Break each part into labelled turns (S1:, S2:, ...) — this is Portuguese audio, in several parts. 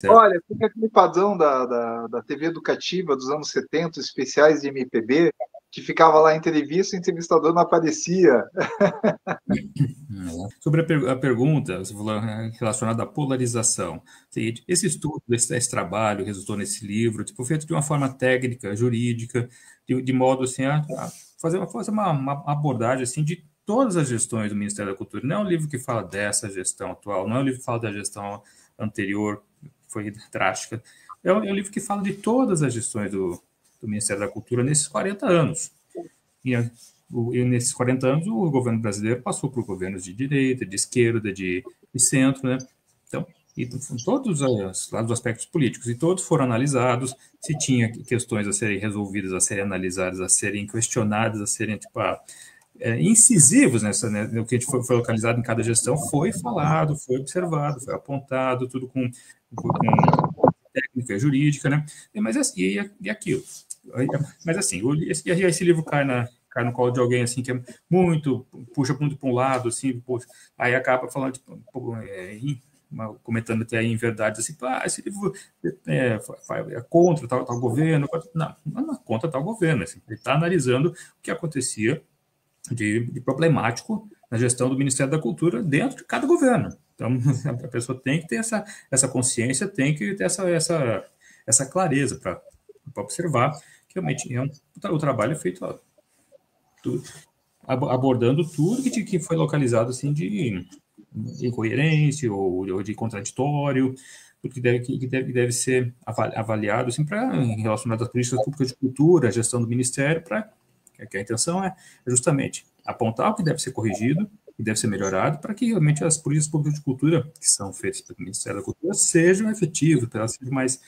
S1: Olha, fica aquele padrão da TV educativa dos anos 70, especiais de MPB, que ficava lá em entrevista, o entrevistador não aparecia.
S2: Sobre a pergunta, você falou relacionada à polarização. Seguinte, esse estudo, esse trabalho resultou nesse livro, tipo, feito de uma forma técnica, jurídica, de modo assim, a fazer uma abordagem assim de todas as gestões do Ministério da Cultura. Não é um livro que fala dessa gestão atual, não é um livro que fala da gestão anterior, que foi drástica. É um livro que fala de todas as gestões do Ministério da Cultura nesses 40 anos. E nesses 40 anos, o governo brasileiro passou por governos de direita, de esquerda, de centro, né? Então, e todos os aspectos políticos, e todos foram analisados, se tinha questões a serem resolvidas, a serem analisadas, a serem questionadas, a serem, tipo, incisivos nessa, né? O que foi localizado em cada gestão foi falado, foi observado, foi apontado, tudo com técnica jurídica, né? Mas assim, e aquilo. Mas assim, esse livro cai no colo de alguém assim que é muito, puxa muito para um lado, assim, puxa, aí acaba falando, tipo, comentando até aí em verdade, assim, esse livro é contra tal governo. Não é contra tal governo, assim, ele está analisando o que acontecia de problemático na gestão do Ministério da Cultura dentro de cada governo. Então, a pessoa tem que ter essa consciência, tem que ter essa clareza para observar que realmente o trabalho é feito abordando tudo que foi localizado assim de incoerência ou de contraditório, tudo que deve ser avaliado assim, relacionado às políticas públicas de cultura, a gestão do Ministério, para que a intenção é justamente apontar o que deve ser corrigido e deve ser melhorado para que realmente as políticas públicas de cultura que são feitas pelo Ministério da Cultura sejam efetivas, para elas sejam mais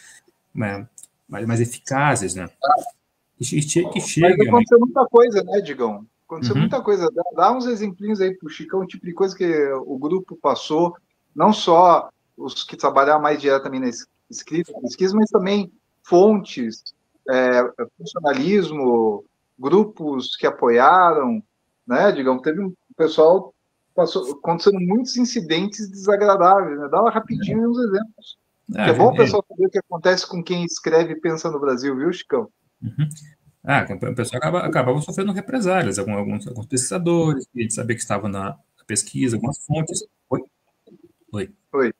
S2: eficazes, né? Que
S1: Mas
S2: cheguem a uma...
S1: aconteceu muita coisa, né, Digão? Aconteceu
S2: Uhum.
S1: muita coisa. Dá uns exemplinhos aí pro Chicão, o tipo de coisa que o grupo passou, não só os que trabalharam mais diretamente na escrita, pesquisa, mas também fontes, funcionalismo, grupos que apoiaram, né, Digão? Teve um pessoal, passou, acontecendo muitos incidentes desagradáveis, né? Dá uma rapidinho uns exemplos. Que é bom o pessoal saber o que acontece com quem escreve e pensa no Brasil, viu, Chicão?
S2: Uhum. O pessoal acabava sofrendo represálias, alguns pesquisadores, a gente sabia que estavam na pesquisa, algumas fontes. Oi? Oi.
S1: Oi.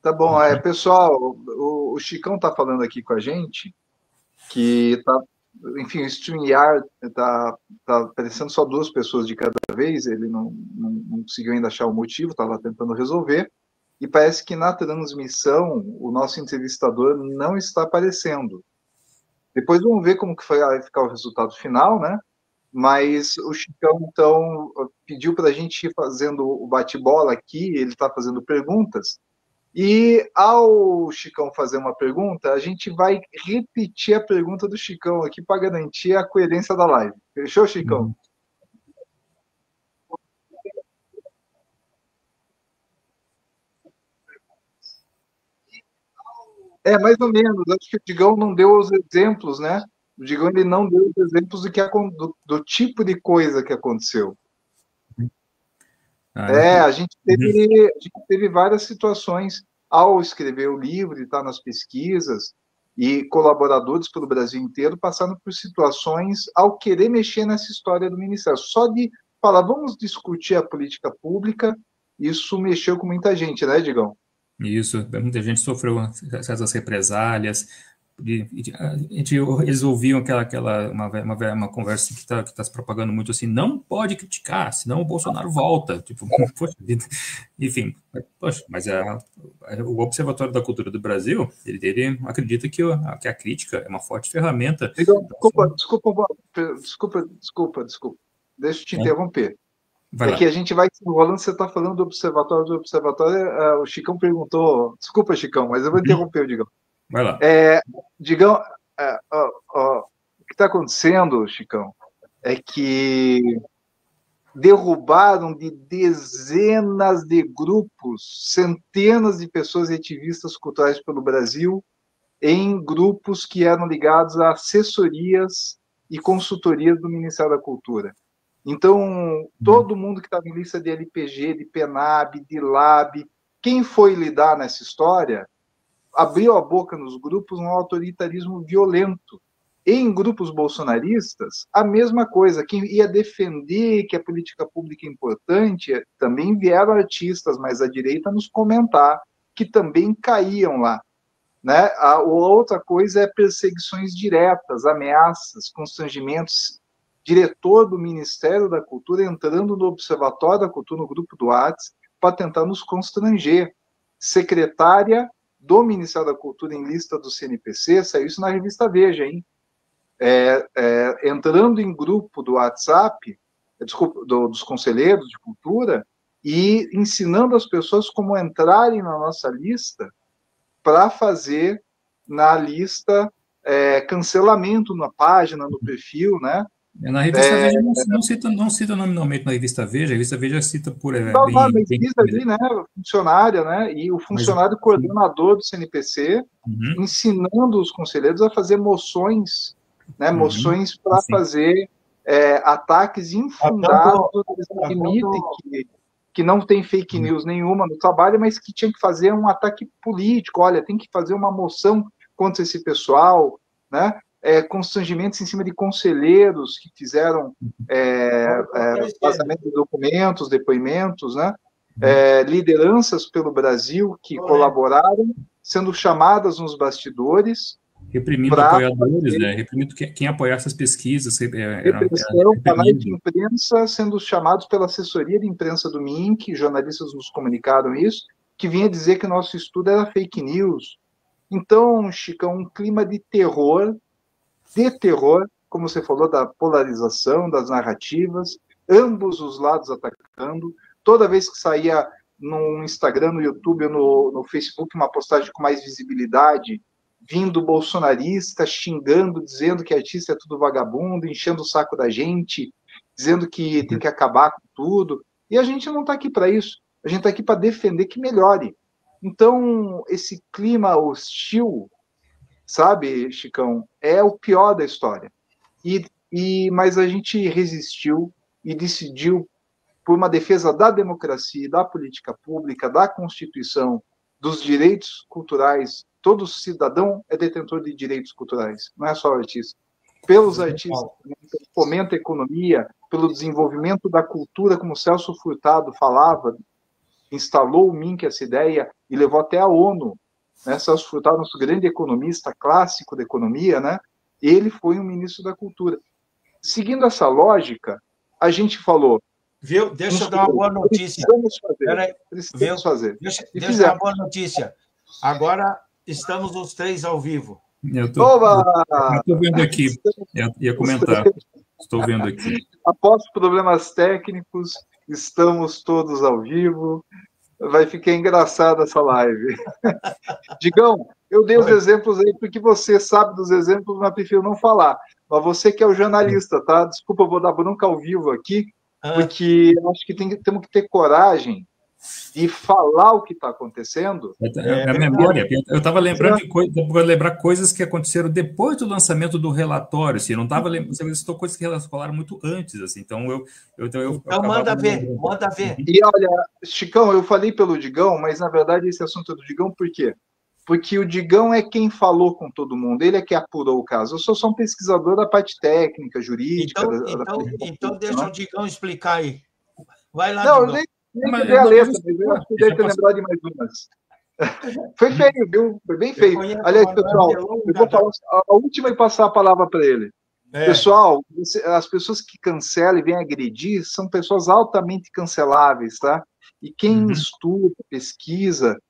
S1: Tá bom, pessoal, o Chicão tá falando aqui com a gente que tá, enfim, o StreamYard tá aparecendo só duas pessoas de cada vez, ele não conseguiu ainda achar o motivo, estava tentando resolver, e parece que na transmissão o nosso entrevistador não está aparecendo. Depois vamos ver como que vai ficar o resultado final, né? Mas o Chicão, então, pediu para a gente ir fazendo o bate-bola aqui, ele está fazendo perguntas, e ao Chicão fazer uma pergunta, a gente vai repetir a pergunta do Chicão aqui para garantir a coerência da live. Fechou, Chicão?
S2: Uhum.
S1: É, mais ou menos. Acho que o Digão não deu os exemplos, né? O Digão ele não deu os exemplos do tipo de coisa que aconteceu.
S2: Ah,
S1: É,
S2: uhum.
S1: a gente teve várias situações ao escrever o livro e estar nas pesquisas, e colaboradores pelo Brasil inteiro passando por situações ao querer mexer nessa história do Ministério. Só de falar, vamos discutir a política pública, isso mexeu com muita gente, né, Digão?
S2: Isso, muita gente sofreu essas represálias. Eles ouviam uma conversa que está se propagando muito assim, não pode criticar, senão o Bolsonaro volta. Tipo, poxa vida. Enfim, poxa, mas o Observatório da Cultura do Brasil, ele acredita que a crítica é uma forte ferramenta.
S1: Digão, desculpa. Deixa eu te
S2: Tá?
S1: interromper.
S2: Vai
S1: É que
S2: lá.
S1: a gente vai se enrolando, você está falando do observatório, o Chicão perguntou, desculpa, Chicão, mas eu vou
S2: Uhum.
S1: interromper o Digão.
S2: Vai lá.
S1: É, Digão, o que está acontecendo, Chicão, é que derrubaram de dezenas de grupos, centenas de pessoas e ativistas culturais pelo Brasil, em grupos que eram ligados a assessorias e consultorias do Ministério da Cultura. Então, todo mundo que estava em lista de LPG, de PENAB, de LAB, quem foi lidar nessa história, abriu a boca nos grupos um autoritarismo violento. Em grupos bolsonaristas, a mesma coisa. Quem ia defender que a política pública é importante, também vieram artistas mais à direita nos comentar, que também caíam lá. Né? A outra coisa é perseguições diretas, ameaças, constrangimentos. Diretor do Ministério da Cultura entrando no Observatório da Cultura, no grupo do WhatsApp, para tentar nos constranger. Secretária do Ministério da Cultura em lista do CNPC, saiu isso na revista Veja, hein? Entrando em grupo do WhatsApp, desculpa, dos conselheiros de cultura, e ensinando as pessoas como entrarem na nossa lista para fazer na lista cancelamento na página, no perfil, né?
S2: Na revista Veja não cita nominalmente na revista Veja, a revista Veja cita por
S1: mas diz ali, né, funcionária, né, e o funcionário coordenador do CNPC ensinando os conselheiros a fazer moções, né, moções para fazer ataques infundados, eles admitem que não tem fake news nenhuma no trabalho, mas que tinha que fazer um ataque político, olha, tem que fazer uma moção contra esse pessoal, né, constrangimentos em cima de conselheiros que fizeram vazamento de documentos, depoimentos, né? Lideranças pelo Brasil que colaboraram, sendo chamadas nos bastidores.
S2: Reprimindo apoiadores, né? Reprimindo quem apoiasse as pesquisas.
S1: Repressão, canais de imprensa sendo chamados pela assessoria de imprensa do MINC, jornalistas nos comunicaram isso, que vinha dizer que o nosso estudo era fake news. Então, Chicão, um clima de terror, como você falou, da polarização, das narrativas, ambos os lados atacando. Toda vez que saía no Instagram, no YouTube ou no Facebook uma postagem com mais visibilidade, vindo bolsonarista, xingando, dizendo que artista é tudo vagabundo, enchendo o saco da gente, dizendo que tem que acabar com tudo. E a gente não está aqui para isso. A gente está aqui para defender que melhore. Então, esse clima hostil, sabe, Chicão, é o pior da história. Mas a gente resistiu e decidiu por uma defesa da democracia, da política pública, da Constituição, dos direitos culturais. Todo cidadão é detentor de direitos culturais, não é só artista. Pelos artistas, pelo fomento à economia, pelo desenvolvimento da cultura, como o Celso Furtado falava, instalou o MINC essa ideia e levou até a ONU. Né? Celso Furtado, nosso grande economista, clássico da economia, né? Ele foi um ministro da cultura. Seguindo essa lógica, a gente falou...
S3: Viu? Deixa eu dar uma boa notícia.
S1: Precisamos fazer.
S3: Deixa eu dar uma boa notícia. Agora estamos os três ao vivo.
S2: Eu estou vendo aqui. Eu ia comentar. Estou vendo aqui.
S1: Após problemas técnicos, estamos todos ao vivo. Vai ficar engraçada essa live. Digão, eu dei os exemplos aí porque você sabe dos exemplos, mas prefiro não falar. Mas você que é o jornalista, tá? Desculpa, eu vou dar bronca ao vivo aqui, porque eu acho que temos que ter coragem de falar o que está acontecendo.
S2: A memória. Eu estava lembrando de lembrar coisas que aconteceram depois do lançamento do relatório. Assim, não estava lembrando, você citou coisas que rolaram muito antes. Assim, então
S3: manda ver.
S1: E olha, Chicão, eu falei pelo Digão, mas na verdade esse assunto é do Digão, por quê? Porque o Digão é quem falou com todo mundo, ele é que apurou o caso. Eu sou só um pesquisador da parte técnica, jurídica.
S3: Então deixa o Digão explicar aí. Vai lá,
S1: Digão. Nem a letra, mas eu acho que deve ter lembrado de mais umas. Foi feio, viu? Foi bem feio. Aliás, pessoal, eu vou falar a última e passar a palavra para ele. Pessoal, as pessoas que cancelam e vêm agredir são pessoas altamente canceláveis, tá? E quem estuda, pesquisa,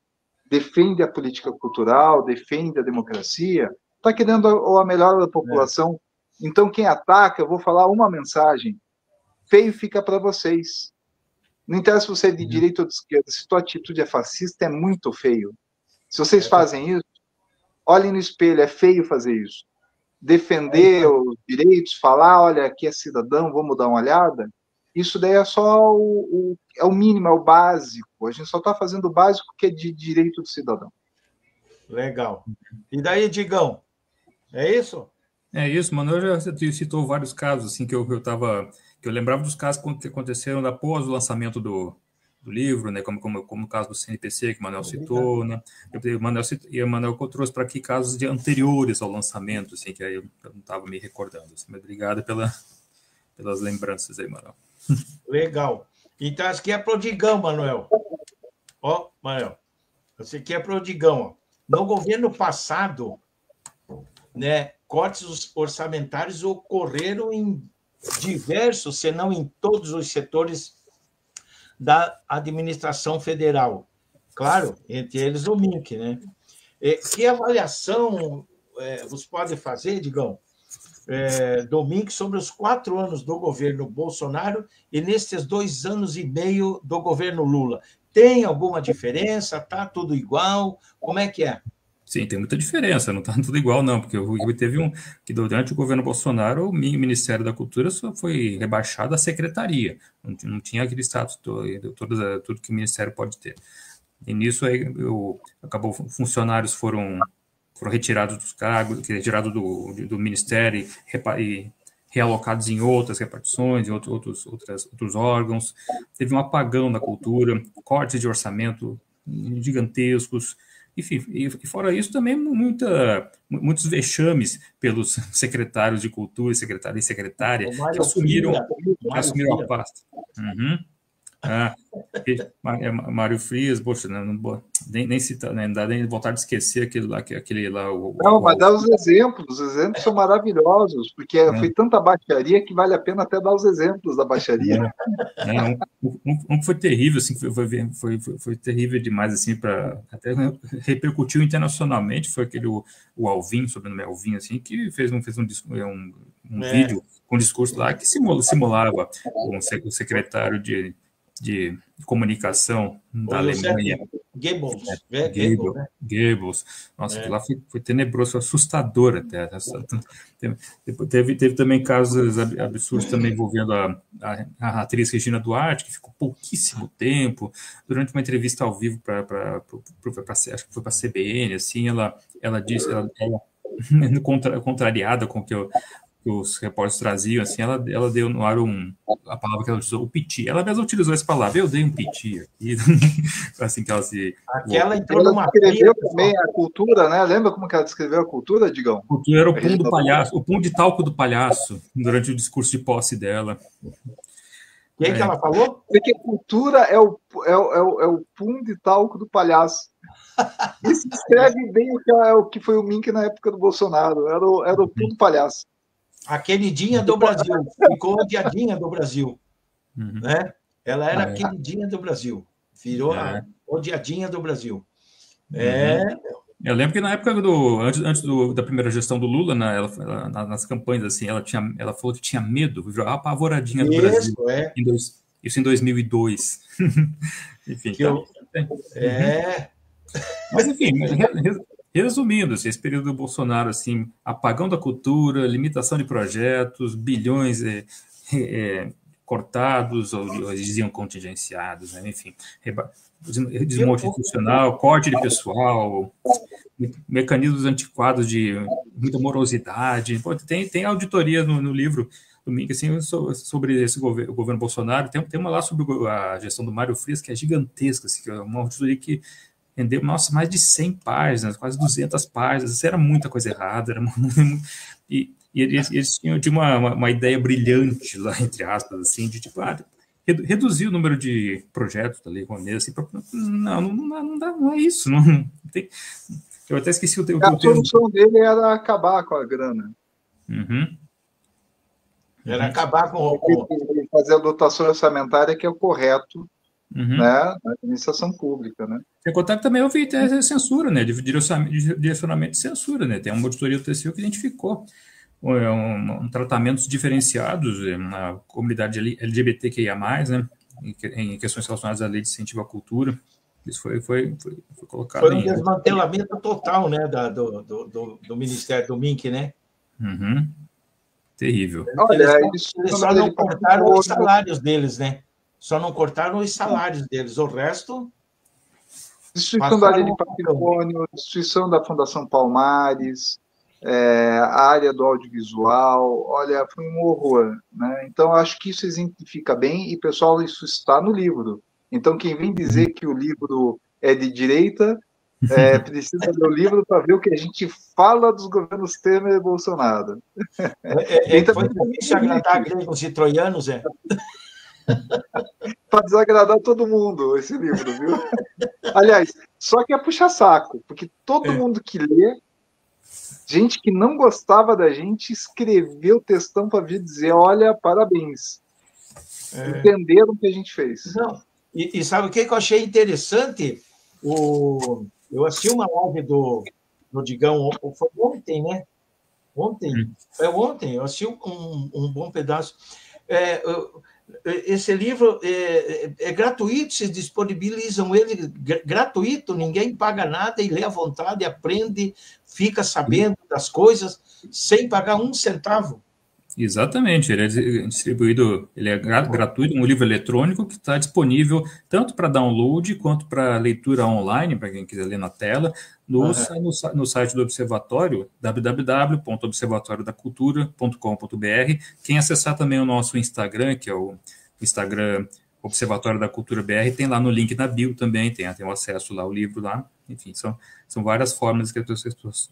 S1: defende a política cultural, defende a democracia, está querendo a melhora da população. Então, quem ataca, eu vou falar uma mensagem. Feio fica para vocês. Não interessa se você é de direita ou de esquerda, se tua atitude é fascista, é muito feio. Se vocês fazem isso, olhem no espelho, é feio fazer isso. Defender os direitos, falar, olha, aqui é cidadão, vamos dar uma olhada, isso daí é só é o mínimo, é o básico. A gente só está fazendo o básico que é de direito do cidadão.
S3: Legal. E daí, Digão? É isso?
S2: É isso, mano. Eu já citou vários casos assim que eu lembrava dos casos que aconteceram após o lançamento do livro, né? Como o caso do CNPC que o Manuel citou, né? O Manuel trouxe para aqui casos anteriores ao lançamento, assim, que aí eu não estava me recordando. Assim, mas obrigado pelas lembranças aí, Manuel.
S3: Legal. Então, acho que é pro Digão, Manuel. Ó, Manuel, você quer pro Digão, ó. No governo passado, né, cortes orçamentários ocorreram em diversos, se não em todos os setores da administração federal. Claro, entre eles o MINC, né? Que avaliação você pode fazer, Digão, do MINC sobre os 4 anos do governo Bolsonaro e nesses 2 anos e meio do governo Lula? Tem alguma diferença? Está tudo igual? Como é que é?
S2: Sim, tem muita diferença, não está tudo igual, não, porque teve que durante o governo Bolsonaro, o Ministério da Cultura só foi rebaixado à secretaria, não tinha aquele status tudo que o Ministério pode ter. E nisso acabou, funcionários foram retirados dos cargos, retirados do Ministério e realocados em outras repartições, em outros órgãos. Teve um apagão na cultura, cortes de orçamento gigantescos. Enfim, e fora isso, também muitos vexames pelos secretários de cultura, secretário e secretária, que assumiram a pasta. Uhum. Mário Frias, poxa, nem citar, né, não dá nem vontade de esquecer aquele lá.
S1: Mas dá os exemplos são maravilhosos, porque foi tanta baixaria que vale a pena até dar os exemplos da baixaria.
S2: Um que foi terrível, assim, foi terrível demais, assim, até repercutiu internacionalmente, foi aquele o Alvin, sobrenome Alvin, assim, que fez um vídeo com um discurso lá que simulava o secretário de comunicação da Alemanha. Goebbels. Nossa, lá foi tenebroso, foi assustador até. Teve também casos absurdos também envolvendo a atriz Regina Duarte, que ficou pouquíssimo tempo. Durante uma entrevista ao vivo acho que foi para a CBN, assim, ela disse, ela contrariada com o que os repórteres traziam, assim, ela deu no ar a palavra que ela utilizou, o piti. Ela mesma utilizou essa palavra, eu dei um piti aqui. Assim que ela se...
S3: Aquela entrou numa...
S1: Ela descreveu também a cultura, né? Lembra como que ela descreveu a cultura, Digão?
S2: A cultura era o pum do palhaço, o pum de talco do palhaço, durante o discurso de posse dela.
S3: O que ela falou?
S1: Porque cultura é o pum de talco do palhaço. Isso descreve bem o que foi o MINC na época do Bolsonaro. Era o pum do palhaço.
S3: A queridinha do Brasil. Ficou odiadinha do Brasil. Né? Ela era a queridinha do Brasil. Virou a odiadinha do Brasil.
S2: Eu lembro que na época antes da primeira gestão do Lula, nas campanhas, assim, ela falou que tinha medo, virou a apavoradinha do Brasil. Isso em 2002. Enfim. Mas, enfim, resumindo, assim, esse período do Bolsonaro, assim, apagão da cultura, limitação de projetos, bilhões cortados, ou eles diziam contingenciados, né? Enfim, desmonte institucional, corte de pessoal, mecanismos antiquados de muita morosidade. Pô, tem auditoria no livro do MINC, assim, sobre o governo Bolsonaro. Tem uma lá sobre a gestão do Mário Frias, que é gigantesca, assim, que é uma auditoria que rendeu, nossa, mais de 100 páginas, quase 200 páginas. Isso era muita coisa errada. E eles tinham uma ideia brilhante, lá, entre aspas, assim, de tipo, reduzir o número de projetos da Lei Rouanet, assim, não é isso. Não tem, eu até esqueci o termo.
S1: A solução dele era acabar com a grana.
S3: Era acabar com...
S1: Fazer a dotação orçamentária, que é o correto, né, na administração pública, né?
S2: Sem contar que também houve censura, né, direcionamento de censura, né? Tem uma auditoria do TCU que identificou tratamentos diferenciados na comunidade LGBTQIA+, né, em questões relacionadas à lei de incentivo à cultura. Isso foi colocado.
S3: Foi um desmantelamento total, né, do Ministério do MINC, né?
S2: Terrível.
S1: Olha,
S3: eles só não cortaram os salários deles, né? Só não cortaram os salários deles. O resto...
S1: Destruição da área de patrimônio, destruição da Fundação Palmares, a área do audiovisual, olha, foi um horror, né? Então, acho que isso exemplifica bem, e, pessoal, isso está no livro. Então, quem vem dizer que o livro é de direita, precisa ler o livro para ver o que a gente fala dos governos Temer e Bolsonaro.
S3: Foi difícil agradar gregos e troianos,
S1: Para desagradar todo mundo, esse livro, viu? Aliás, só que é puxa-saco, porque todo mundo que lê, gente que não gostava da gente, escreveu textão para vir dizer, olha, parabéns. Entenderam o que a gente fez.
S3: Não. E sabe o que eu achei interessante? Eu assisti uma live do Digão, foi ontem, né? Ontem, eu assisti um bom pedaço. Esse livro é gratuito, se disponibilizam ele gratuito, ninguém paga nada e lê à vontade, aprende, fica sabendo das coisas sem pagar um centavo.
S2: Exatamente, ele é distribuído, ele é gratuito, um livro eletrônico que está disponível tanto para download quanto para leitura online, para quem quiser ler na tela, no site do Observatório, www.observatoriodacultura.com.br. Quem acessar também o nosso Instagram, que é o Instagram Observatório da Cultura BR, tem lá no link na bio também, tem o acesso lá ao livro lá. Enfim, são várias formas que as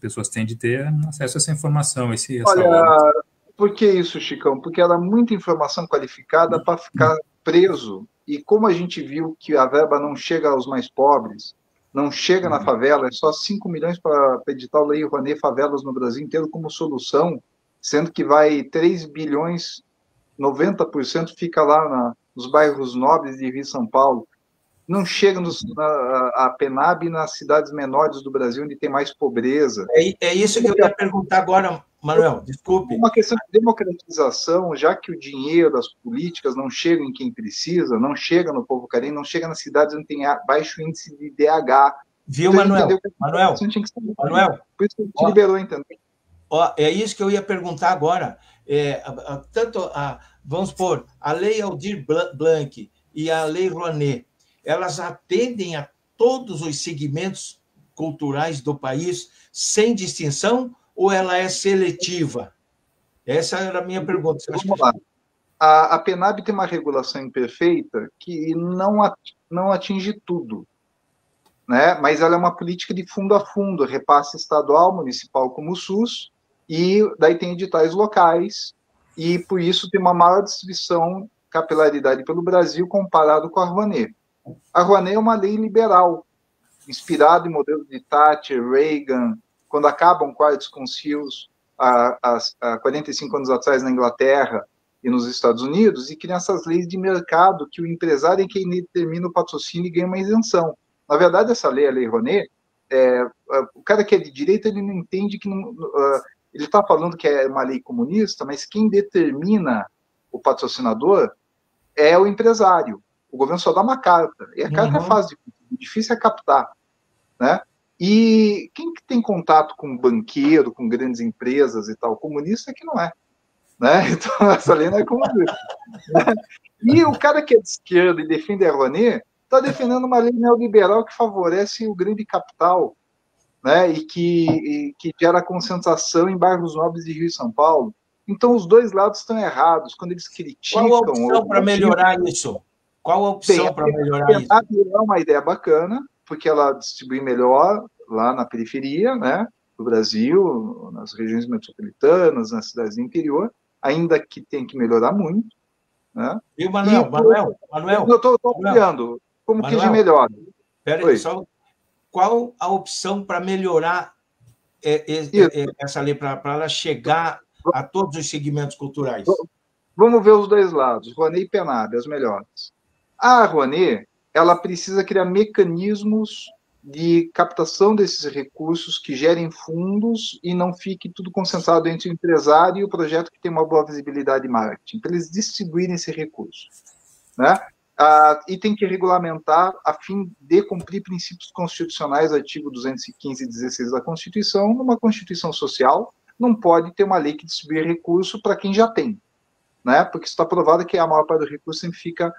S2: pessoas têm de ter acesso a essa informação, essa obra.
S1: Por que isso, Chicão? Porque era muita informação qualificada para ficar preso. E como a gente viu que a verba não chega aos mais pobres, não chega na favela, é só 5 milhões para editar o Lei Rouanet Favelas no Brasil inteiro como solução, sendo que vai 3 bilhões, 90% fica lá nos bairros nobres de Rio e São Paulo. Não chega a PENAB nas cidades menores do Brasil, onde tem mais pobreza.
S3: É isso que eu ia perguntar agora, Manuel, desculpe.
S1: Uma questão de democratização, já que o dinheiro, as políticas não chegam em quem precisa, não chega no povo carente, não chega nas cidades onde tem baixo índice de DH.
S3: Viu, então, Manuel? Manuel,
S1: por isso que ele te liberou, entendeu?
S3: É isso que eu ia perguntar agora. Vamos supor, a Lei Aldir Blanc e a Lei Rouanet, elas atendem a todos os segmentos culturais do país sem distinção, ou ela é seletiva? Essa era a minha pergunta.
S1: Vamos lá. A PENAB tem uma regulação imperfeita que não atinge tudo, né? Mas ela é uma política de fundo a fundo, repasse estadual, municipal como o SUS, e daí tem editais locais, e por isso tem uma maior distribuição, capilaridade pelo Brasil comparado com a Rouanet. A Rouanet é uma lei liberal, inspirada em modelos de Thatcher, Reagan, quando acabam quartos concílios há 45 anos atrás na Inglaterra e nos Estados Unidos, e criam essas leis de mercado que o empresário é quem determina o patrocínio e ganha uma isenção. Na verdade, essa lei, a Lei Rouanet, o cara que é de direita, ele não entende que ele está falando que é uma lei comunista, mas quem determina o patrocinador é o empresário. O governo só dá uma carta, e a carta é fácil, difícil é captar, né? E quem que tem contato com banqueiro, com grandes empresas e tal, comunista é que não é, né? Então essa lei não é comunista. Né? E o cara que é de esquerda e defende a Rouanet está defendendo uma lei neoliberal que favorece o grande capital, né? E que gera concentração em bairros nobres de Rio e São Paulo. Então os dois lados estão errados quando eles criticam.
S3: Qual a opção para melhorar isso? Qual a opção para melhorar isso?
S1: É uma ideia bacana, porque ela distribui melhor lá na periferia, né, do Brasil, nas regiões metropolitanas, nas cidades do interior, ainda que tem que melhorar muito. Né?
S3: E o Manuel?
S1: Eu estou olhando como que a gente melhora.
S3: Espera aí, só qual a opção para melhorar essa lei, para ela chegar a todos os segmentos culturais?
S1: Vamos ver os dois lados, Rouanet e PENAB, as melhores. A Rouanet, ela precisa criar mecanismos de captação desses recursos que gerem fundos e não fique tudo concentrado entre o empresário e o projeto que tem uma boa visibilidade de marketing, para eles distribuírem esse recurso. Né? E tem que regulamentar a fim de cumprir princípios constitucionais, artigo 215 e 16 da Constituição, numa Constituição social, não pode ter uma lei que distribui recurso para quem já tem, né? Porque está provado que a maior parte do recurso sempre fica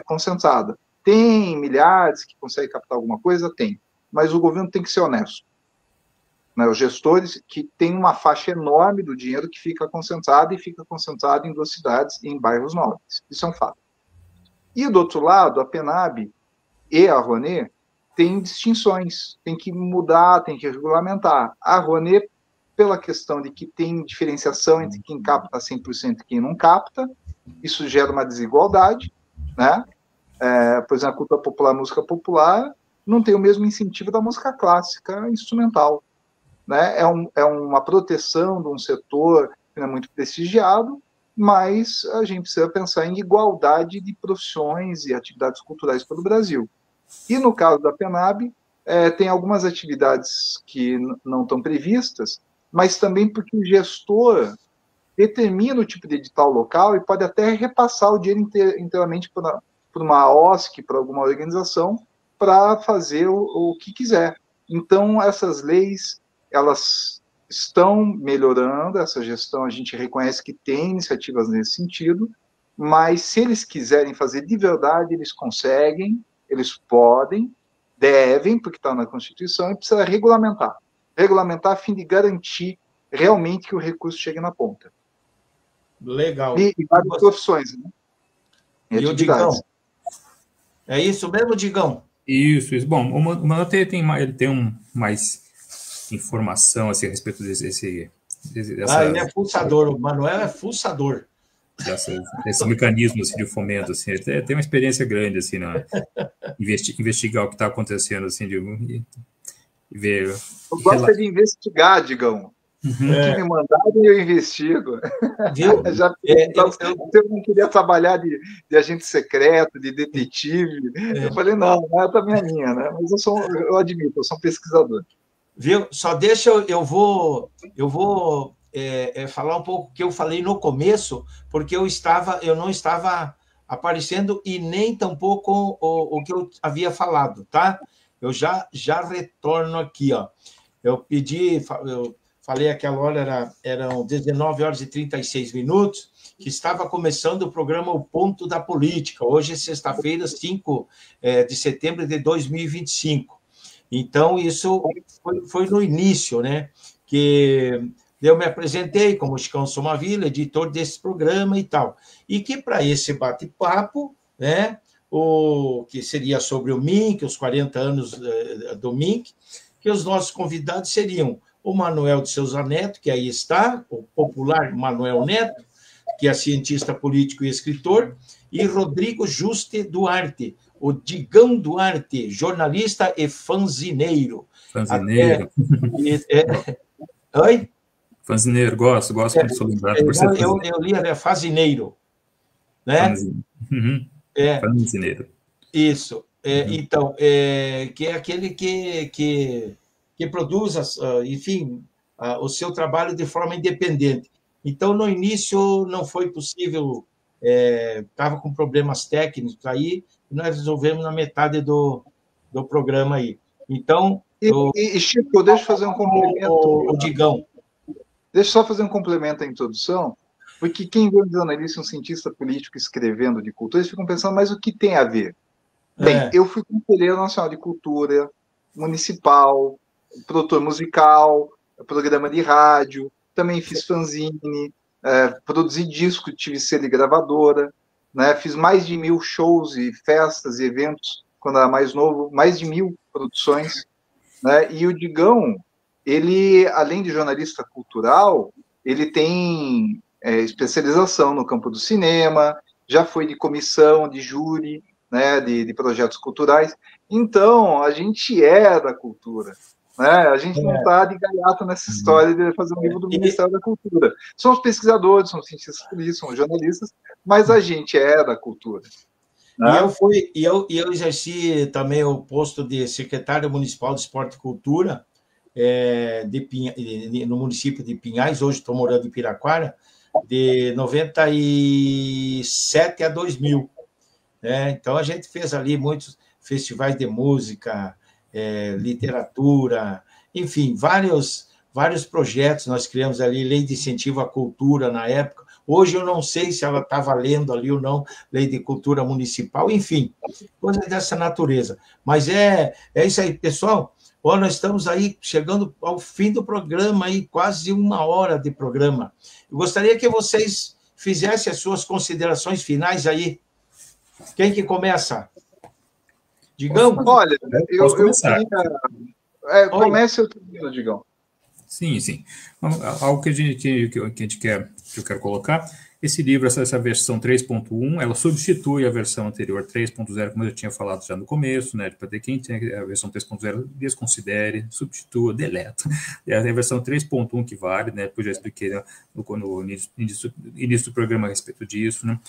S1: concentrada. Tem milhares que conseguem captar alguma coisa? Tem. Mas o governo tem que ser honesto. Né? Os gestores que têm uma faixa enorme do dinheiro que fica concentrado em 2 cidades e em bairros nobres. Isso é um fato. E, do outro lado, a PENAB e a Rouanet têm distinções, tem que mudar, tem que regulamentar. A Rouanet, pela questão de que tem diferenciação entre quem capta 100% e quem não capta, isso gera uma desigualdade, né? Por exemplo, a cultura popular, a música popular, não tem o mesmo incentivo da música clássica instrumental. Né? É uma proteção de um setor que não é muito prestigiado, mas a gente precisa pensar em igualdade de profissões e atividades culturais pelo Brasil. E no caso da PENAB, tem algumas atividades que não estão previstas, mas também porque o gestor determina o tipo de edital local e pode até repassar o dinheiro inteiramente para uma OSC, para alguma organização, para fazer o que quiser. Então, essas leis, elas estão melhorando, essa gestão a gente reconhece que tem iniciativas nesse sentido, mas se eles quiserem fazer de verdade, eles conseguem, eles podem, devem, porque está na Constituição, e precisa regulamentar. Regulamentar a fim de garantir realmente que o recurso chegue na ponta.
S3: Legal.
S1: E várias profissões, né?
S3: E o Digão? É isso mesmo, Digão?
S2: Isso. Bom, o Manuel ele tem mais informação assim, a respeito dessa...
S3: ele é fuçador. O Manuel é fuçador.
S2: Esses mecanismos assim, de fomento. Assim, ele tem uma experiência grande assim, investigar o que está acontecendo. Assim, e ver...
S1: Eu gosto de investigar, Digão. O que me mandaram, eu investigo.
S3: Viu?
S1: Eu não queria trabalhar de agente secreto, de detetive. Eu falei, não é também a minha, né? Mas eu admito, eu sou um pesquisador.
S3: Viu? Só deixa eu vou falar um pouco o que eu falei no começo, porque eu não estava aparecendo e nem tampouco o que eu havia falado, tá? Eu já retorno aqui, ó. Eu falei aquela hora, eram 19h36, que estava começando o programa O Ponto da Política. Hoje é sexta-feira, 5 de setembro de 2025. Então, isso foi no início, né? Que eu me apresentei como Chicão Somaville, editor desse programa e tal. E que para esse bate-papo, né? Que seria sobre o MINC, os 40 anos do MINC, que os nossos convidados seriam o Manuel de Souza Neto, que aí está, o popular Manuel Neto, que é cientista político e escritor, e Rodrigo Juste Duarte, o Digão Duarte, jornalista e fanzineiro.
S2: Fanzineiro.
S3: Oi?
S2: Fanzineiro, gosto de sou lembrado por ser
S3: eu li, fazineiro. Né?
S2: Fanzineiro.
S3: Isso. Então, que é aquele que produz, enfim, o seu trabalho de forma independente. Então, no início, não foi possível, estava com problemas técnicos aí, e nós resolvemos na metade do programa aí. Então...
S1: Chico, deixa eu fazer um complemento.
S3: O Digão.
S1: Deixa eu só fazer um complemento à introdução, porque quem vê um jornalista, um cientista político escrevendo de cultura, eles ficam pensando, mas o que tem a ver? Bem, eu fui conselheiro nacional de cultura, municipal, produtor musical, programa de rádio, também fiz fanzine, produzi disco, tive selo de gravadora, né, fiz mais de 1000 shows e festas e eventos, quando era mais novo, mais de 1000 produções, né, e o Digão, ele, além de jornalista cultural, ele tem especialização no campo do cinema, já foi de comissão, de júri, né, de projetos culturais. Então, a gente é da cultura. Né? A gente não está de gaiato nessa história de fazer um livro do Ministério da Cultura. Somos pesquisadores, somos cientistas políticos, somos jornalistas, mas a gente é da cultura. Né?
S3: E eu exerci também o posto de secretário municipal de Esporte e Cultura no município de Pinhais, hoje estou morando em Piraquara, de 97 a 2000. Então, a gente fez ali muitos festivais de música, literatura, enfim, vários vários projetos, nós criamos ali lei de incentivo à cultura na época. Hoje eu não sei se ela está valendo ali ou não, lei de cultura municipal, enfim, coisas dessa natureza. Mas é isso aí, pessoal. Ó, nós estamos aí chegando ao fim do programa, aí, quase 1 hora de programa. Eu gostaria que vocês fizessem as suas considerações finais aí. Quem que começa? Digão?
S1: Olha,
S2: Posso
S1: eu
S2: começar.
S1: queria... comece o termino, Digão.
S2: Sim, sim. Algo que a gente quer, que eu quero colocar, esse livro, essa versão 3.1, ela substitui a versão anterior 3.0, como eu tinha falado já no começo, né? Para ter quem tem a versão 3.0, desconsidere, substitua, deleta. É a versão 3.1 que vale, né? Porque eu já expliquei, né, no início do programa a respeito disso, né?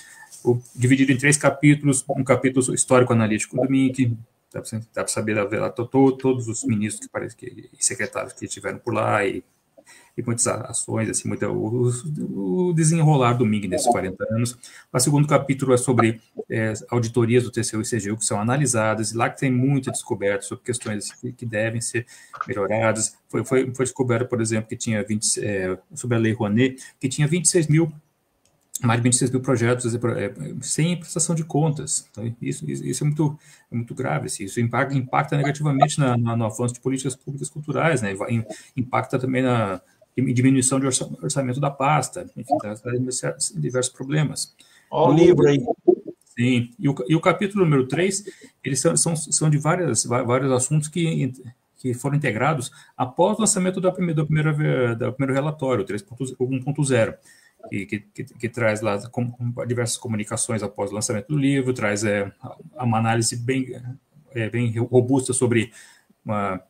S2: Dividido em 3 capítulos, um capítulo histórico-analítico do MINC, dá para saber todos os ministros e secretários que estiveram por lá e muitas ações, assim, o desenrolar do MINC nesses 40 anos. O segundo capítulo é sobre auditorias do TCU e CGU que são analisadas, e lá que tem muita descoberta sobre questões que devem ser melhoradas. Foi descoberto, por exemplo, que tinha sobre a Lei Rouanet, que tinha mais de 26 mil projetos sem prestação de contas. Então, isso é muito grave. Assim, isso impacta negativamente no avanço de políticas públicas culturais, né? Impacta também na diminuição de orçamento da pasta, enfim, diversos problemas.
S3: Olha o livro aí.
S2: Sim, e o capítulo número 3, eles são de vários assuntos que foram integrados após o lançamento do primeiro relatório, 1.0. Que traz lá diversas comunicações após o lançamento do livro, traz uma análise bem robusta sobre uma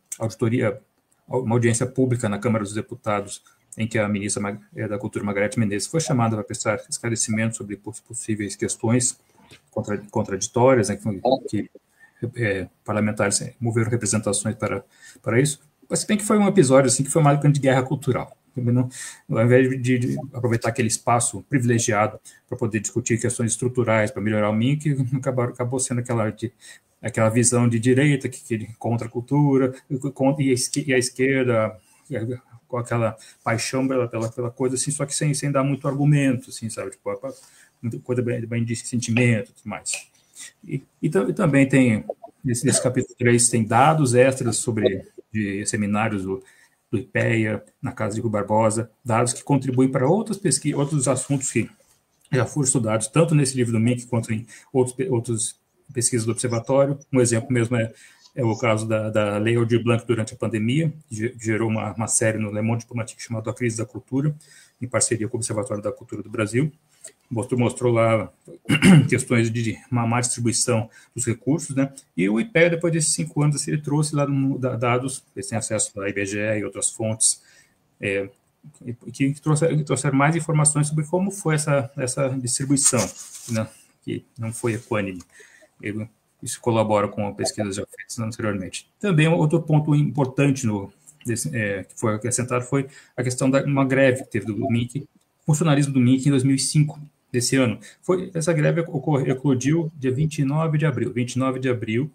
S2: audiência pública na Câmara dos Deputados, em que a ministra da Cultura, Margareth Menezes, foi chamada para prestar esclarecimentos sobre possíveis questões contraditórias, né, que parlamentares moveram representações para isso. Mas se bem que foi um episódio assim, que foi uma grande guerra cultural. Ao invés de aproveitar aquele espaço privilegiado para poder discutir questões estruturais, para melhorar o MINC, acabou sendo aquela visão de direita que contra a cultura, e a esquerda com aquela paixão pela coisa, assim, só que sem dar muito argumento, assim, sabe? Tipo, coisa bem de sentimento e tudo mais. E também tem, nesse capítulo 3, tem dados extras de seminários do IPEA, na Casa de Rui Barbosa, dados que contribuem para outras pesquisas, outros assuntos que já foram estudados, tanto nesse livro do MINC quanto em outras pesquisas do Observatório. Um exemplo mesmo é o caso da Lei Aldir Blanc durante a pandemia, que gerou uma série no Le Monde Diplomatique chamada A Crise da Cultura, em parceria com o Observatório da Cultura do Brasil. Mostrou lá questões de uma má distribuição dos recursos, né? E o IPEA, depois desses 5 anos, ele trouxe lá dados, eles têm acesso à IBGE e outras fontes, que trouxeram mais informações sobre como foi essa distribuição, né? Que não foi equânime. Isso colabora com pesquisas já feitas anteriormente. Também outro ponto importante que foi acrescentado foi a questão de uma greve que teve do MINC, funcionalismo do MINC em 2005, desse ano. Essa greve eclodiu dia 29 de abril. 29 de abril,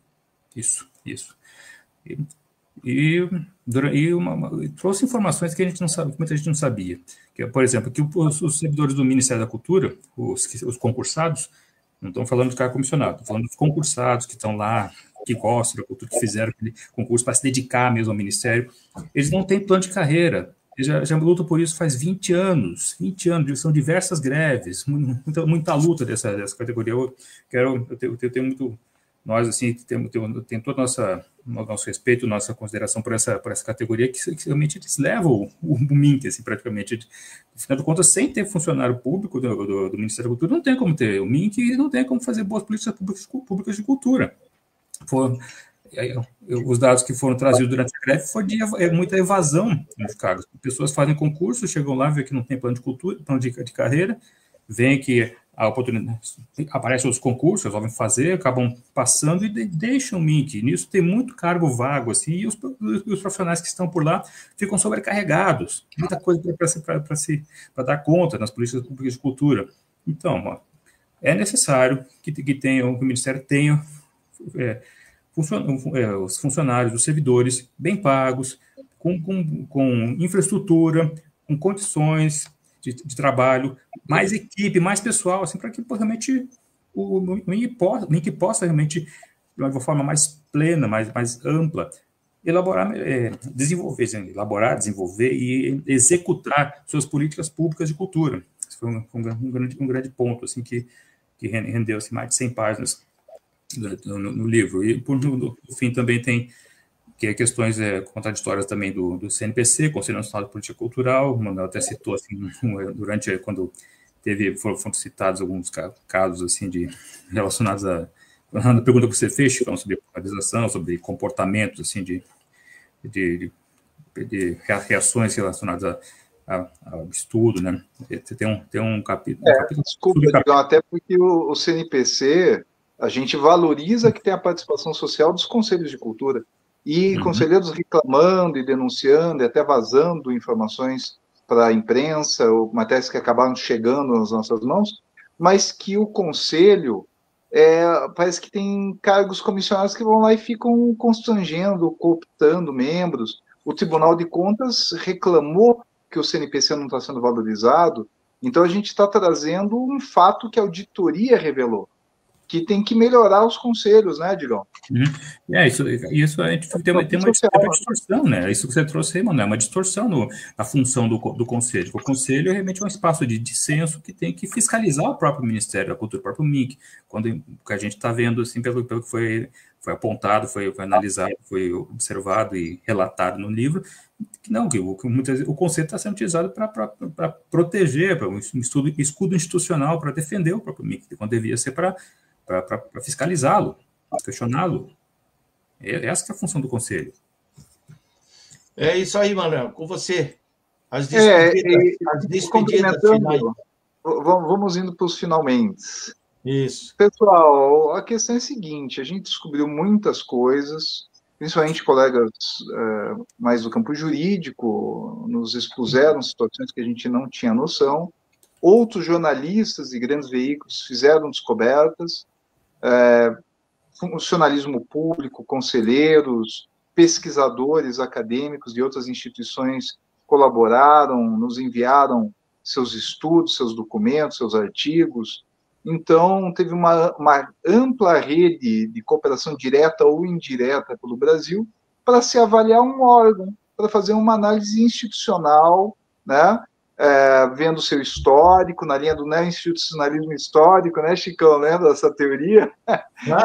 S2: isso. E trouxe informações que a gente não sabe, que muita gente não sabia. Por exemplo, que os servidores do Ministério da Cultura, os concursados, não estão falando dos caras comissionados, estão falando dos concursados que estão lá, que gostam da cultura, que fizeram aquele concurso para se dedicar mesmo ao Ministério. Eles não têm plano de carreira. Eles já lutam por isso faz 20 anos, são diversas greves, muita luta dessa categoria. Eu tenho muito, nós assim, tem todo o nosso respeito, nossa consideração por essa categoria, que realmente eles levam o MINC, assim, praticamente. Afinal de contas, sem ter funcionário público do Ministério da Cultura, não tem como ter o MINC e não tem como fazer boas políticas públicas de cultura. Os dados que foram trazidos durante a greve foi de muita evasão nos cargos. Pessoas fazem concurso, chegam lá, vê que não tem plano de cultura, plano de carreira, veem que a oportunidade aparecem os concursos, resolvem fazer, acabam passando e deixam o MINC. Nisso tem muito cargo vago, assim, e os profissionais que estão por lá ficam sobrecarregados. Muita coisa para dar conta nas políticas públicas de cultura. Então, é necessário que o Ministério tenha os funcionários, os servidores bem pagos, com infraestrutura, com condições de trabalho, mais equipe, mais pessoal, assim, para que realmente o MINC possa realmente, de uma forma mais plena, mais ampla, desenvolver e executar suas políticas públicas de cultura. Esse foi um grande ponto, assim, que rendeu assim, mais de 100 páginas no livro. E, no fim, também tem questões contraditórias também do CNPC, Conselho Nacional de Política Cultural. O Manuel até citou, assim, durante quando foram citados alguns casos assim, relacionados a pergunta que você fez, falando sobre polarização, sobre comportamentos assim, de reações relacionadas ao estudo, né? Tem um capítulo...
S1: Desculpa, Digão, até porque o CNPC, a gente valoriza que tem a participação social dos conselhos de cultura, e conselheiros reclamando e denunciando, e até vazando informações para a imprensa, ou matérias que acabaram chegando nas nossas mãos, mas que o conselho parece que tem cargos comissionados que vão lá e ficam constrangendo, cooptando membros. O Tribunal de Contas reclamou que o CNPC não está sendo valorizado, então a gente está trazendo um fato que a auditoria revelou, que tem que melhorar os conselhos, né, Digão?
S2: Isso a gente tem uma distorção, né? Isso que você trouxe aí, mano, é uma distorção na função do conselho. O conselho é realmente um espaço de dissenso que tem que fiscalizar o próprio Ministério da Cultura, o próprio MINC, quando que a gente está vendo, assim, pelo que foi apontado, foi analisado, foi observado e relatado no livro, que o conselho está sendo utilizado para proteger, para um escudo institucional, para defender o próprio MINC, quando devia ser para fiscalizá-lo, questioná-lo. Essa que é a função do conselho.
S3: É isso aí, Manuel. Com você. As despedidas finais.
S1: Vamos indo para os finalmente.
S3: Isso.
S1: Pessoal, a questão é a seguinte, a gente descobriu muitas coisas, principalmente colegas mais do campo jurídico, nos expuseram situações que a gente não tinha noção. Outros jornalistas e grandes veículos fizeram descobertas, funcionalismo público, conselheiros, pesquisadores acadêmicos de outras instituições colaboraram, nos enviaram seus estudos, seus documentos, seus artigos. Então, teve uma ampla rede de cooperação direta ou indireta pelo Brasil para se avaliar um órgão, para fazer uma análise institucional, né? Vendo o seu histórico, na linha do neo-institucionalismo histórico, né, Chicão, lembra dessa teoria?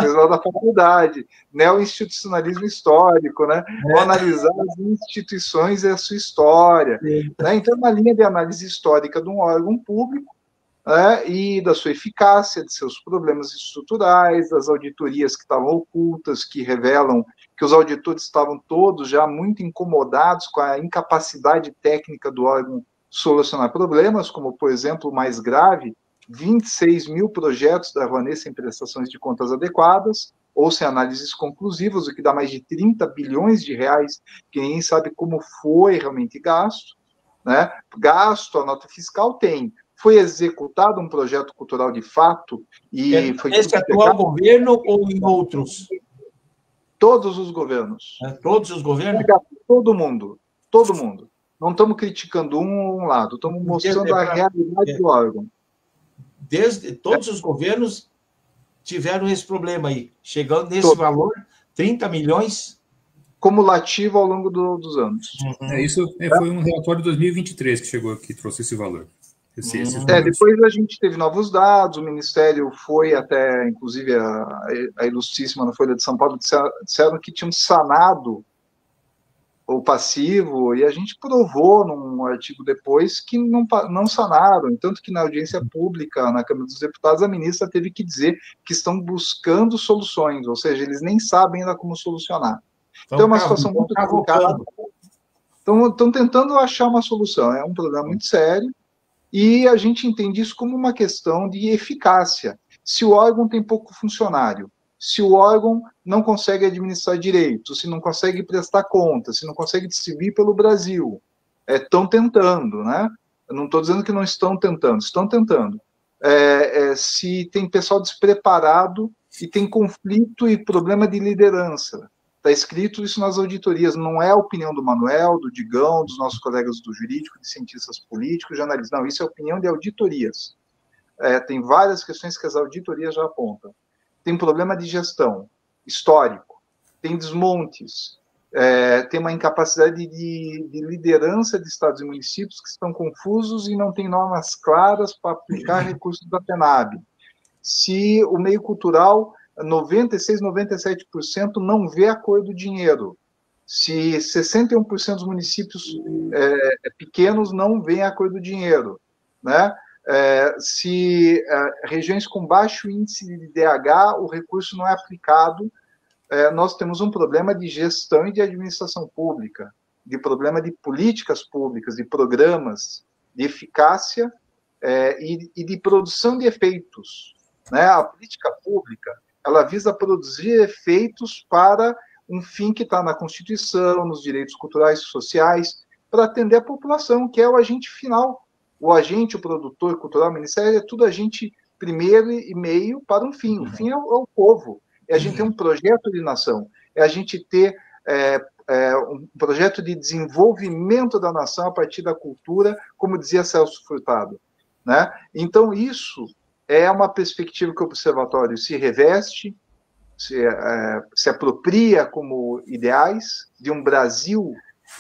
S1: Pessoal da faculdade, neo-institucionalismo histórico, né? Vou analisar as instituições e a sua história. Né? Então, na linha de análise histórica de um órgão público, e da sua eficácia, de seus problemas estruturais, das auditorias que estavam ocultas, que revelam que os auditores estavam todos já muito incomodados com a incapacidade técnica do órgão solucionar problemas, como, por exemplo, o mais grave, 26 mil projetos da Rouanet sem prestações de contas adequadas, ou sem análises conclusivas, o que dá mais de 30 bilhões de reais, que ninguém sabe como foi realmente gasto. Né? Gasto, a nota fiscal tem. Foi executado um projeto cultural de fato? E foi
S3: esse atual governo ou em outros?
S1: Todos os governos.
S3: Todos os governos?
S1: Todo mundo. Todo mundo. Não estamos criticando um lado, estamos mostrando a realidade do órgão.
S3: Todos os governos tiveram esse problema aí, chegando nesse valor, 30 milhões...
S1: Cumulativo ao longo dos anos.
S2: Isso foi um relatório de 2023 que chegou aqui, trouxe esse valor.
S1: Depois a gente teve novos dados, o Ministério foi até, inclusive, a Ilustríssima na Folha de São Paulo disseram que tinham sanado o passivo, e a gente provou num artigo depois que não sanaram, tanto que na audiência pública, na Câmara dos Deputados, a ministra teve que dizer que estão buscando soluções, ou seja, eles nem sabem ainda como solucionar. Então é uma situação muito complicada. Estão tentando achar uma solução, é um problema muito sério, e a gente entende isso como uma questão de eficácia. Se o órgão tem pouco funcionário, se o órgão não consegue administrar direito, se não consegue prestar contas, se não consegue distribuir pelo Brasil, estão tentando, né? Eu não estou dizendo que não estão tentando. Se tem pessoal despreparado e tem conflito e problema de liderança, Está escrito isso nas auditorias, não é a opinião do Manuel, do Digão, dos nossos colegas do jurídico, de cientistas políticos, de analistas. Não, isso é a opinião de auditorias. Tem várias questões que as auditorias já apontam. Tem problema de gestão histórico, tem desmontes, tem uma incapacidade de liderança de estados e municípios que estão confusos e não tem normas claras para aplicar recursos da PENAB. Se o meio cultural, 96%, 97% não vê a cor do dinheiro. Se 61% dos municípios pequenos não veem a cor do dinheiro, né? Se regiões com baixo índice de DH, o recurso não é aplicado, nós temos um problema de gestão e de administração pública, de problema de políticas públicas, de programas, de eficácia e de produção de efeitos. Né? A política pública, ela visa produzir efeitos para um fim que está na Constituição, nos direitos culturais e sociais, para atender a população, que é o agente final. O agente, o produtor cultural, o ministério, é tudo agente primeiro e meio para um fim. O fim é o povo. É a gente ter um projeto de nação. É a gente ter um projeto de desenvolvimento da nação a partir da cultura, como dizia Celso Furtado. Né? Então, isso é uma perspectiva que o Observatório se reveste, se apropria como ideais de um Brasil,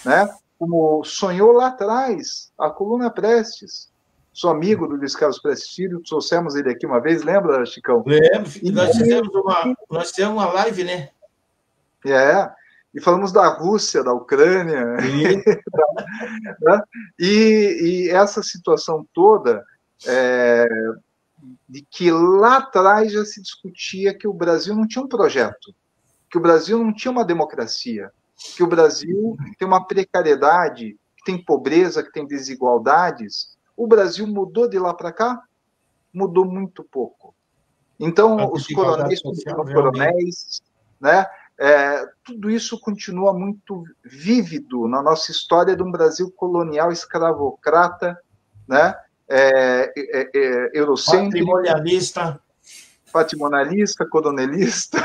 S1: né? Como sonhou lá atrás a Coluna Prestes. Sou amigo do Luiz Carlos Prestes Filho, trouxemos ele aqui uma vez, lembra, Chicão?
S3: Lembro, nós fizemos uma live, né?
S1: E falamos da Rússia, da Ucrânia, né? E essa situação toda, de que lá atrás já se discutia que o Brasil não tinha um projeto, que o Brasil não tinha uma democracia, que o Brasil tem uma precariedade, que tem pobreza, que tem desigualdades. O Brasil mudou de lá para cá? Mudou muito pouco. Então, os coronéis continuam coronéis, né? Tudo isso continua muito vívido na nossa história de um Brasil colonial escravocrata, né? Eurocêntrico, patrimonialista, coronelista,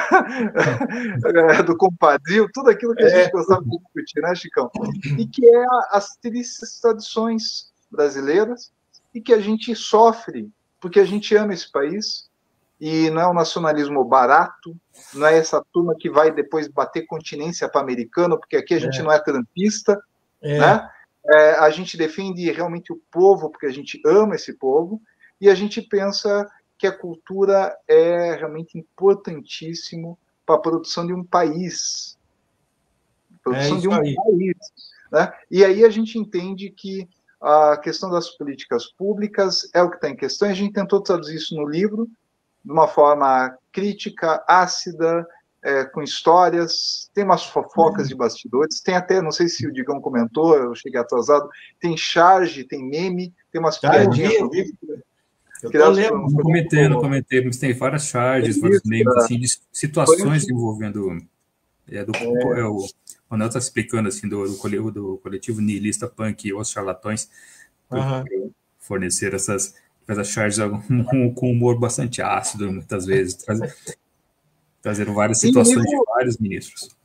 S1: do compadrio, tudo aquilo que a gente gostava de discutir, né, Chicão? E que é as tristes tradições brasileiras e que a gente sofre, porque a gente ama esse país, e não é um nacionalismo barato, não é essa turma que vai depois bater continência para americano, porque aqui a gente não é trampista, né? A gente defende realmente o povo, porque a gente ama esse povo, e a gente pensa que a cultura é realmente importantíssimo para a produção de um país. Né? E aí a gente entende que a questão das políticas públicas é o que está em questão, e a gente tentou traduzir isso no livro, de uma forma crítica, ácida, com histórias, tem umas fofocas de bastidores, tem até, não sei se o Digão comentou, eu cheguei atrasado, tem charge, tem meme, tem umas piadinhas.
S3: Eu tô lendo.
S2: Não comentei, mas tem várias charges, vários memes, assim, de situações envolvendo... o Manuel está explicando, assim, do coletivo niilista punk, Os Charlatões, fornecer essas charges com humor bastante ácido, muitas vezes, trazendo várias situações de vários ministros.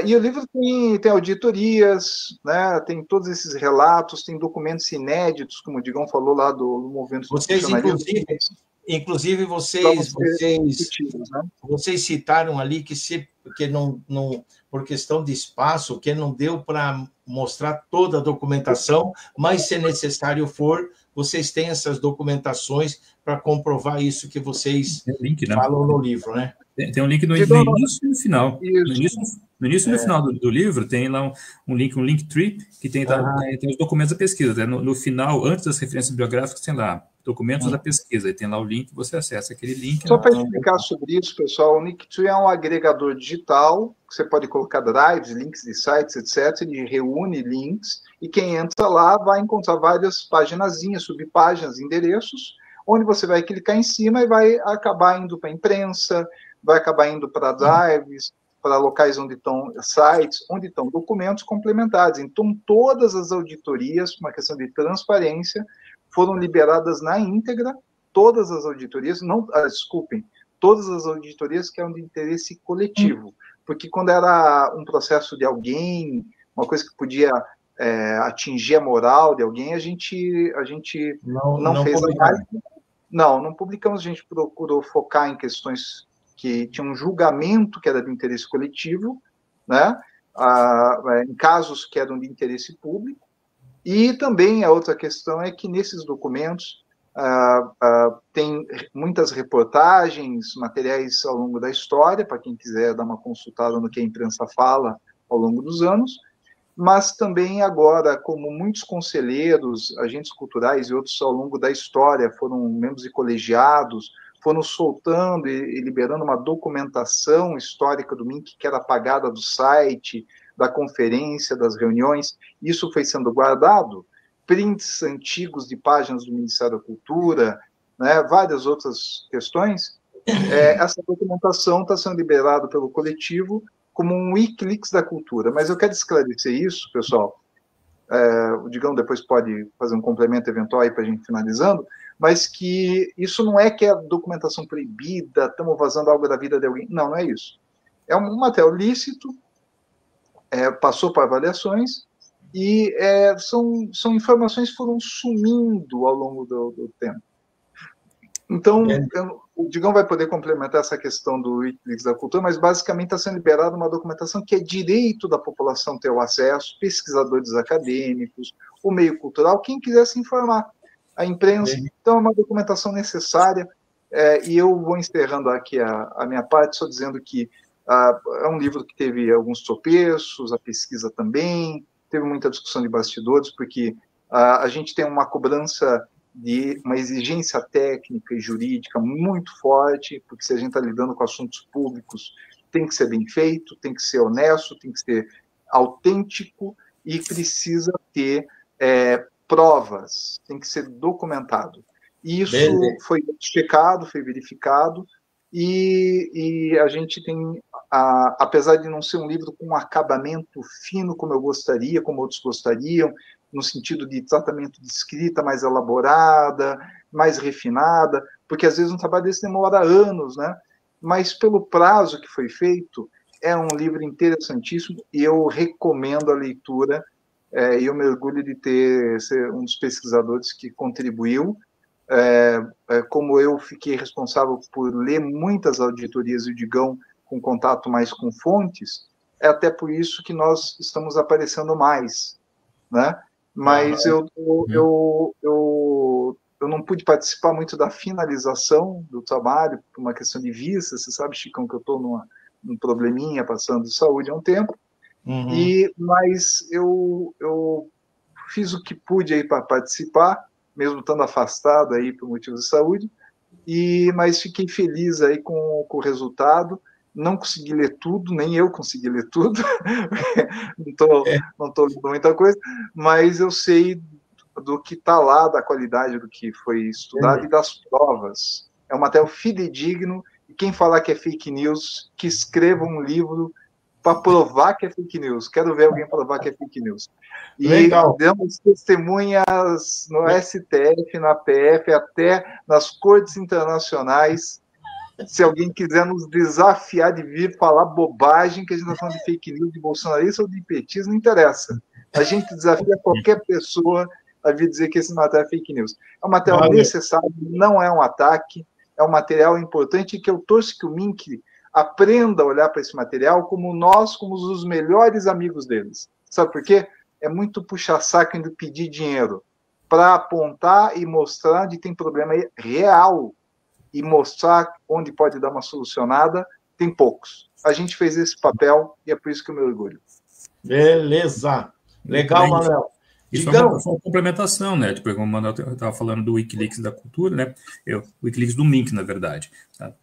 S1: E o livro tem auditorias, né, tem todos esses relatos, tem documentos inéditos, como o Digão falou lá do movimento
S3: institucionalismo. Inclusive vocês citaram ali que por questão de espaço, que não deu para mostrar toda a documentação, mas se necessário for, vocês têm essas documentações para comprovar isso que vocês falam no livro, né?
S2: Tem um link no início e no final. No início e no final do livro tem lá um Linktree, que tem os documentos da pesquisa. No final, antes das referências bibliográficas, tem lá documentos da pesquisa, e tem lá o link, você acessa aquele link.
S1: Só para explicar sobre isso, pessoal, o Linktree é um agregador digital, que você pode colocar drives, links de sites, etc., ele reúne links, e quem entra lá vai encontrar várias paginazinhas, subpáginas, endereços, onde você vai clicar em cima e vai acabar indo para a imprensa, vai acabar indo para drives, para locais onde estão sites, onde estão documentos complementares. Então, todas as auditorias, por uma questão de transparência, foram liberadas na íntegra, todas as auditorias, todas as auditorias que eram de interesse coletivo, porque quando era um processo de alguém, uma coisa que podia atingir a moral de alguém, a gente não fez análise. Não publicamos, a gente procurou focar em questões que tinham um julgamento que era de interesse coletivo, né? Em casos que eram de interesse público, e também a outra questão é que nesses documentos tem muitas reportagens, materiais ao longo da história, para quem quiser dar uma consultada no que a imprensa fala ao longo dos anos, mas também agora, como muitos conselheiros, agentes culturais e outros ao longo da história foram membros de colegiados, foram soltando e liberando uma documentação histórica do MINC que era apagada do site, da conferência, das reuniões, isso foi sendo guardado, prints antigos de páginas do Ministério da Cultura, né, várias outras questões, essa documentação está sendo liberada pelo coletivo como um Wikileaks da cultura. Mas eu quero esclarecer isso, pessoal. O Digão depois pode fazer um complemento eventual aí para a gente finalizando, mas que isso não é que é documentação proibida, estamos vazando algo da vida de alguém. Não é isso. É um material lícito, passou por avaliações, e são informações que foram sumindo ao longo do tempo. Então, o Digão vai poder complementar essa questão do Wikileaks da cultura, mas basicamente está sendo liberada uma documentação que é direito da população ter o acesso, pesquisadores acadêmicos, o meio cultural, quem quiser se informar, a imprensa. Então, é uma documentação necessária, e eu vou encerrando aqui a minha parte, só dizendo que é um livro que teve alguns tropeços, a pesquisa também, teve muita discussão de bastidores, porque a gente tem uma cobrança de uma exigência técnica e jurídica muito forte, porque se a gente está lidando com assuntos públicos, tem que ser bem feito, tem que ser honesto, tem que ser autêntico e precisa ter provas, tem que ser documentado. E isso foi checado, foi verificado, e a gente tem, apesar de não ser um livro com um acabamento fino como eu gostaria, como outros gostariam, no sentido de tratamento de escrita mais elaborada, mais refinada, porque às vezes um trabalho desse demora anos, né? Mas pelo prazo que foi feito, é um livro interessantíssimo e eu recomendo a leitura, e eu me orgulho de ser um dos pesquisadores que contribuiu, como eu fiquei responsável por ler muitas auditorias e o Digão com contato mais com fontes, é até por isso que nós estamos aparecendo mais, né? Mas eu não pude participar muito da finalização do trabalho, por uma questão de vista. Você sabe, Chicão, que eu estou num probleminha, passando de saúde há um tempo, mas eu fiz o que pude aí para participar, mesmo estando afastado aí por motivos de saúde, mas fiquei feliz aí com o resultado. Não consegui ler tudo, nem eu consegui ler tudo, não estou lendo muita coisa, mas eu sei do que está lá, da qualidade do que foi estudado e das provas. É um material fidedigno, e quem falar que é fake news, que escreva um livro para provar que é fake news. Quero ver alguém provar que é fake news. E damos testemunhas no STF, na PF, até nas cortes internacionais. Se alguém quiser nos desafiar de vir falar bobagem, que a gente está falando de fake news, de bolsonarista ou de petismo, não interessa. A gente desafia qualquer pessoa a vir dizer que esse material é fake news. É um material necessário, não é um ataque, é um material importante, e que eu torço que o MINC aprenda a olhar para esse material como nós, como os melhores amigos deles. Sabe por quê? É muito puxa-saco indo pedir dinheiro para apontar e mostrar onde tem problema real e mostrar onde pode dar uma solucionada, tem poucos. A gente fez esse papel e é por isso que eu me orgulho.
S3: Beleza. Legal, Manuel.
S2: Isso é uma complementação, né? Tipo, como o Manuel estava falando do Wikileaks da cultura, né? O Wikileaks do MINC, na verdade. Tá?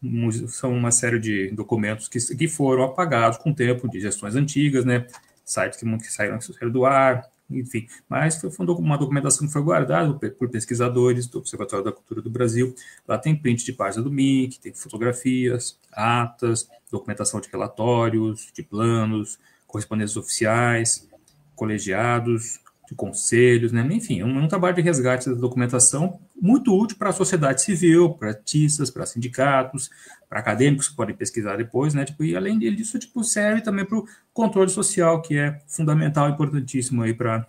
S2: São uma série de documentos que foram apagados com o tempo, de gestões antigas, né? Sites que saíram do ar, enfim. Mas foi uma documentação que foi guardada por pesquisadores do Observatório da Cultura do Brasil. Lá tem print de página do MINC, tem fotografias, atas, documentação de relatórios, de planos, correspondências oficiais, colegiados, de conselhos, né? Enfim, um trabalho de resgate da documentação muito útil para a sociedade civil, para artistas, para sindicatos, para acadêmicos que podem pesquisar depois, né? Tipo, e além disso, tipo, serve também para o controle social, que é fundamental, importantíssimo aí para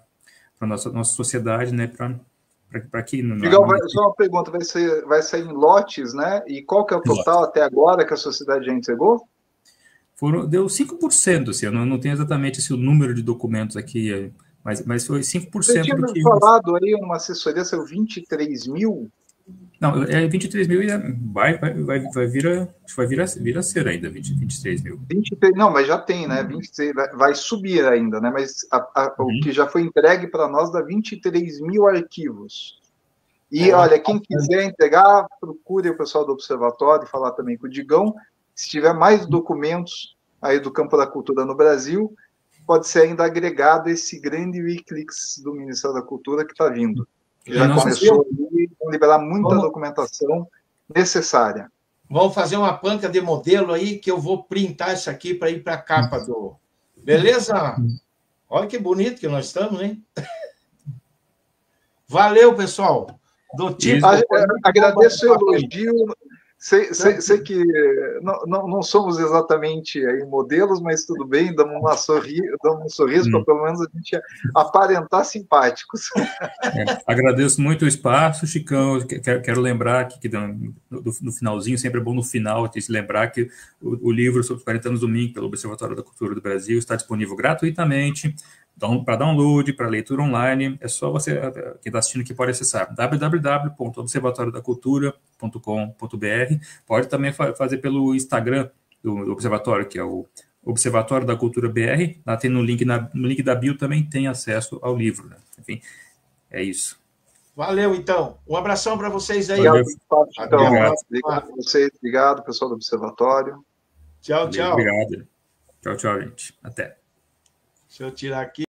S2: a nossa sociedade, né? Para que
S1: Digão, só uma pergunta, vai sair em lotes, né? E qual que é o total até agora que a sociedade já entregou?
S2: Deu 5%, assim, eu não tenho exatamente assim, o número de documentos aqui, mas foi 5%
S1: Você tinha
S2: do que...
S1: falado aí numa assessoria, saiu 23 mil?
S2: Não, 23 mil vai vir a ser ainda, 23 mil.
S1: 23, não, mas já tem, né? 23, vai subir ainda, né? Mas o que já foi entregue para nós dá 23 mil arquivos. E, olha, quem quiser entregar, procure o pessoal do Observatório, falar também com o Digão. Se tiver mais documentos aí do campo da cultura no Brasil, pode ser ainda agregado esse grande Wikileaks do Ministério da Cultura que está vindo. Que já começou a liberar muita documentação necessária.
S3: Vamos fazer uma banca de modelo aí, que eu vou printar isso aqui para ir para a capa do... Beleza? Olha que bonito que nós estamos, hein? Valeu, pessoal. Do tipo...
S1: Agradeço o elogio. Sei que não somos exatamente aí modelos, mas tudo bem, damos um sorriso para pelo menos a gente aparentar simpáticos.
S2: Agradeço muito o espaço, Chicão. Quero lembrar que no finalzinho, sempre é bom no final se lembrar que o livro sobre os 40 anos do MINC, pelo Observatório da Cultura do Brasil, está disponível gratuitamente para download, para leitura online. É só você, quem está assistindo aqui, pode acessar www.observatoriodacultura.com.br. Pode também fazer pelo Instagram do Observatório, que é o Observatório da Cultura BR. Lá tem no link da bio também tem acesso ao livro, né? Enfim, é isso.
S3: Valeu, então. Um abração para vocês aí.
S1: Obrigado a vocês. Obrigado, pessoal do Observatório.
S3: Tchau, tchau.
S2: Obrigado. Tchau, gente. Até.
S3: Deixa eu tirar aqui.